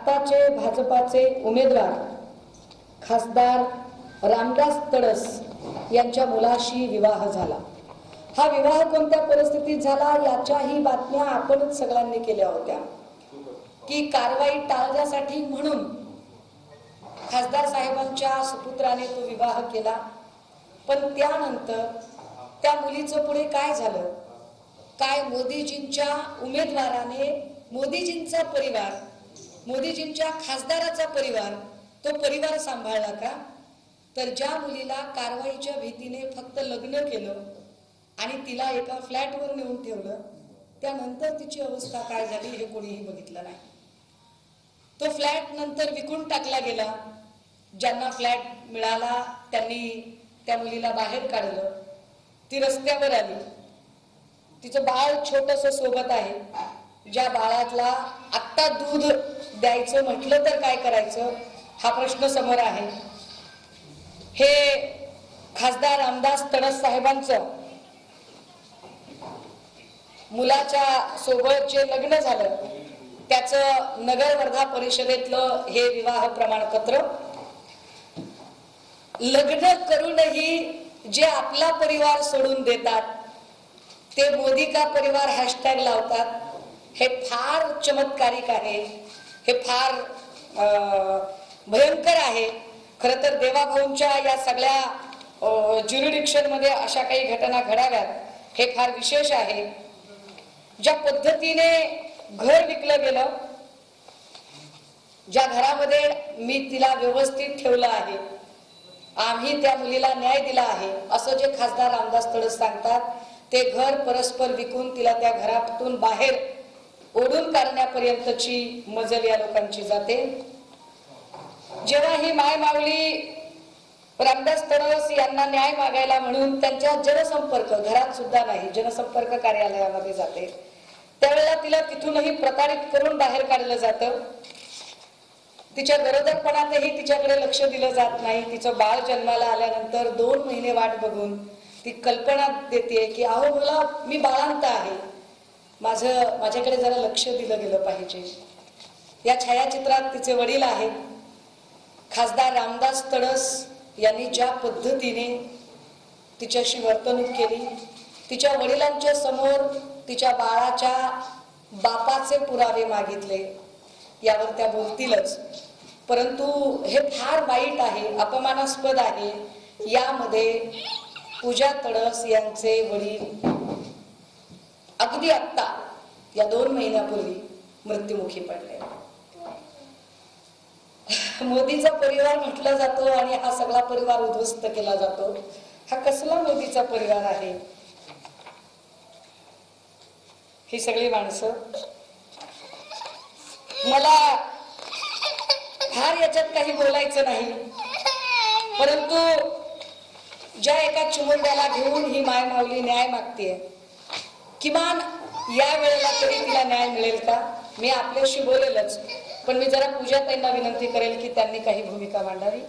आत्ताचे भाजपाचे उमेदवार खासदार रामदास तडस यांच्या मुलाशी विवाह झाला। हा विवाह कोणत्या परिस्थितीत झाला याच्याही बातम्या आपणच सगळ्यांनी केल्या होत्या की कारवाई टाळण्यासाठी म्हणून खासदार साहेबांच्या सुपुत्राने तो विवाह केला। पण त्यानंतर त्या मुलीचं पुढे काय झालं, काय मोदीजींच्या उमेदवाराने मोदीजींचा परिवार, मोदीजींच्या खासदाराचा परिवार, तो परिवार सांभाळला का? तर ज्या मुलीला कारवाईच्या भीतीने फक्त लग्न केलं आणि तिला एका फ्लॅटवर नेऊन ठेवलं, त्यानंतर तिची अवस्था काय झाली हे कोणीही बघितलं नाही। तो फ्लॅट नंतर विकून टाकला गेला। ज्यांना फ्लॅट मिळाला त्यांनी त्या मुलीला बाहेर काढलं। ती रस्त्यावर आली। तिचं बाळ छोटंसं सोबत आहे। ज्या बाळाला आत्ता दूध द्यायचं म्हटलं तर काय करायचं हा प्रश्न समोर आहे। हे खासदार रामदास तडस साहेबांचं मुलाच्या सोबत जे लग्न झालं त्याचं नगर वर्धा परिषदेतलं हे विवाह प्रमाणपत्र। लग्न करूनही जे आपला परिवार सोडून देतात ते मोदी का परिवार हॅशटॅग लावतात, हे फार चमत्कारिक आहे, हे फार भयंकर आहे। खरं तर देवाभाऊंच्या या सगळ्या ज्युरिडिक्शन मध्ये अशा काही घटना घडाव्यात हे फार विशेष आहे। ज्या पद्धतीने घर विकलं गेलं, ज्या घरामध्ये मी तिला व्यवस्थित ठेवलं आहे, आम्ही त्या मुलीला न्याय दिला आहे असं जे खासदार रामदास तडस सांगतात, ते घर परस्पर विकून तिला त्या घरातून बाहेर ओढून काढण्यापर्यंतची मजल या लोकांची जाते। जेव्हा ही माय माऊली रामदास तडस यांना न्याय मागायला म्हणून त्यांच्या जनसंपर्क घरात सुद्धा नाही, जनसंपर्क कार्यालयामध्ये जाते, त्यावेळेला तिला तिथूनही प्रताडित करून बाहेर काढलं जातं। तिच्या गरोदरपणातही तिच्याकडे लक्ष दिलं जात नाही। तिचं बाळ जन्माला आल्यानंतर 2 महिने वाट बघून ती कल्पना देते की अहो मला मी बाळांत आहे, माझ्याकडे जरा लक्ष दिलं गेलं पाहिजे। या छायाचित्रात तिचे वडील आहेत। खासदार रामदास तडस यांनी ज्या पद्धतीने तिच्याशी वर्तणूक केली, तिच्या वडिलांच्या समोर तिच्या बाळाच्या बापाचे पुरावे मागितले, यावर त्या बोलतीलच। परंतु हे फार वाईट आहे, अपमानास्पद आहे। यामध्ये पूजा तडस यांचे वडील अगदी आत्ता या 2 महिन्यापूर्वी मृत्युमुखी पडले। मोदीचा परिवार म्हटला जातो आणि हा सगळा परिवार उद्ध्वस्त केला जातो। हा कसला मोदीचा परिवार आहे? ही सगळी माणसं, मला फार याच्यात काही बोलायचं नाही, परंतु ज्या एका चिमुरड्याला घेऊन ही माय माऊली न्याय मागतेय, किमान या वेळेला तरी तिला न्याय मिळेल का? मी आपल्याशी बोलेलच, पण मी जरा पूजाताईंना विनंती करेल की त्यांनी काही भूमिका मांडावी।